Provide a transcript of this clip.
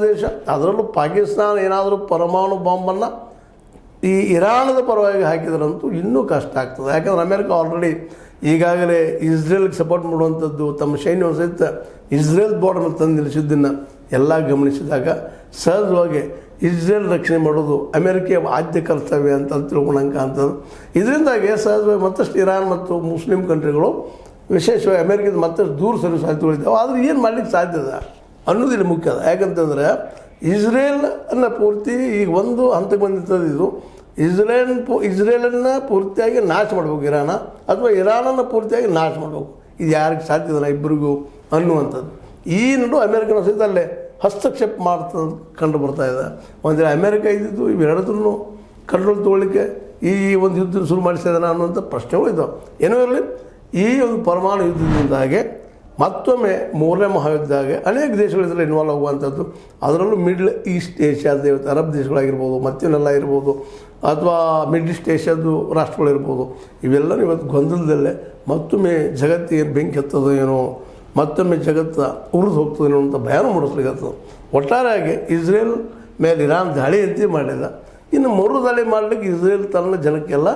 ದೇಶ ಅದರಲ್ಲೂ ಪಾಕಿಸ್ತಾನ ಏನಾದರೂ ಪರಮಾಣು ಬಾಂಬನ್ನು ಈ ಇರಾನದ ಪರವಾಗಿ ಹಾಕಿದ್ರಂತೂ ಇನ್ನೂ ಕಷ್ಟ ಆಗ್ತದೆ. ಯಾಕಂದರೆ ಅಮೇರಿಕ ಆಲ್ರೆಡಿ ಈಗಾಗಲೇ ಇಸ್ರೇಲ್ಗೆ ಸಪೋರ್ಟ್ ಮಾಡುವಂಥದ್ದು ತಮ್ಮ ಸೈನ್ಯವನ್ನು ಸಹಿತ ಇಸ್ರೇಲ್ ಬಾರ್ಡರ್ನ ತಂದು ನಿಲ್ಲಿಸಿದ್ದನ್ನು ಎಲ್ಲ ಗಮನಿಸಿದಾಗ ಸಹಜವಾಗಿ ಇಸ್ರೇಲ್ ರಕ್ಷಣೆ ಮಾಡೋದು ಅಮೇರಿಕೆಯ ಆದ್ಯ ಕರ್ತವ್ಯ ಅಂತ ತಿಳ್ಕೊಂಡಂಗೆ ಕಾಣ್ತದೆ. ಇದರಿಂದಾಗಿ ಸಹಜವಾಗಿ ಮತ್ತಷ್ಟು ಇರಾನ್ ಮತ್ತು ಮುಸ್ಲಿಂ ಕಂಟ್ರಿಗಳು ವಿಶೇಷವಾಗಿ ಅಮೇರಿಕದ ಮತ್ತಷ್ಟು ದೂರ ಸರಿಸೋ ಸಾಧ್ಯತೆಗಳಿದ್ದಾವೆ. ಆದರೆ ಏನು ಮಾಡಲಿಕ್ಕೆ ಸಾಧ್ಯದ ಅನ್ನೋದಿಲ್ಲ ಮುಖ್ಯ. ಯಾಕಂತಂದರೆ ಇಸ್ರೇಲನ್ನು ಪೂರ್ತಿ ಈಗ ಒಂದು ಹಂತಕ್ಕೆ ಬಂದಿರ್ತದೆ. ಇದು ಇಸ್ರೇಲನ್ನು ಪೂರ್ತಿಯಾಗಿ ನಾಶ ಮಾಡಬೇಕು ಇರಾನ, ಅಥವಾ ಇರಾನನ್ನು ಪೂರ್ತಿಯಾಗಿ ನಾಶ ಮಾಡಬೇಕು. ಇದು ಯಾರಿಗೆ ಸಾಧ್ಯದಲ್ಲ ಇಬ್ಬರಿಗೂ ಅನ್ನುವಂಥದ್ದು. ಈ ನಡು ಅಮೇರಿಕನ ಸಹಿತ ಅಲ್ಲೇ ಹಸ್ತಕ್ಷೇಪ ಮಾಡ್ತದೆ ಕಂಡು ಬರ್ತಾ ಇದೆ. ಒಂದು ಅಮೇರಿಕ ಇದ್ದಿದ್ದು ಇವೆರಡೂ ಕಂಟ್ರೋಲ್ ತೊಗೊಳ್ಳಿಕ್ಕೆ ಈ ಒಂದು ಯುದ್ಧ ಶುರು ಮಾಡಿಸಿದಾನ ಅನ್ನುವಂಥ ಪ್ರಶ್ನೆಗಳು ಇದ್ದಾವೆ. ಏನೋ ಇರಲಿ, ಈ ಒಂದು ಪರಮಾಣು ಯುದ್ಧದಿಂದಾಗೆ ಮತ್ತೊಮ್ಮೆ ಮೂರನೇ ಮಹಾಯುದ್ಧದಾಗೆ ಅನೇಕ ದೇಶಗಳು ಇದರಲ್ಲಿ ಇನ್ವಾಲ್ವ್ ಆಗುವಂಥದ್ದು. ಅದರಲ್ಲೂ ಮಿಡ್ಲ್ ಈಸ್ಟ್ ಏಷ್ಯಾದ ಇವತ್ತು ಅರಬ್ ದೇಶಗಳಾಗಿರ್ಬೋದು, ಮತ್ತೇನೆಲ್ಲ ಇರ್ಬೋದು, ಅಥವಾ ಮಿಡ್ಲ್ ಈಸ್ಟ್ ಏಷ್ಯಾದ ರಾಷ್ಟ್ರಗಳಿರ್ಬೋದು, ಇವೆಲ್ಲವೂ ಇವತ್ತು ಗೊಂದಲದಲ್ಲೇ ಮತ್ತೊಮ್ಮೆ ಜಗತ್ತಿಗೆ ಬೆಂಕಿ ಹತ್ತದೋ ಏನೋ, ಮತ್ತೊಮ್ಮೆ ಜಗತ್ತು ಉರಿದು ಹೋಗ್ತದೇನೋ ಅಂತ ಭಯಾನೂ ಮೂಡಿಸ್ಲಿಕ್ಕತ್ತದ. ಒಟ್ಟಾರೆಯಾಗಿ ಇಸ್ರೇಲ್ ಮೇಲೆ ಇರಾನ್ ದಾಳಿ ಅಂತ ಮಾಡಿದ. ಇನ್ನು ಮರು ದಾಳಿ ಮಾಡಲಿಕ್ಕೆ ಇಸ್ರೇಲ್ ತನ್ನ ಜನಕ್ಕೆಲ್ಲ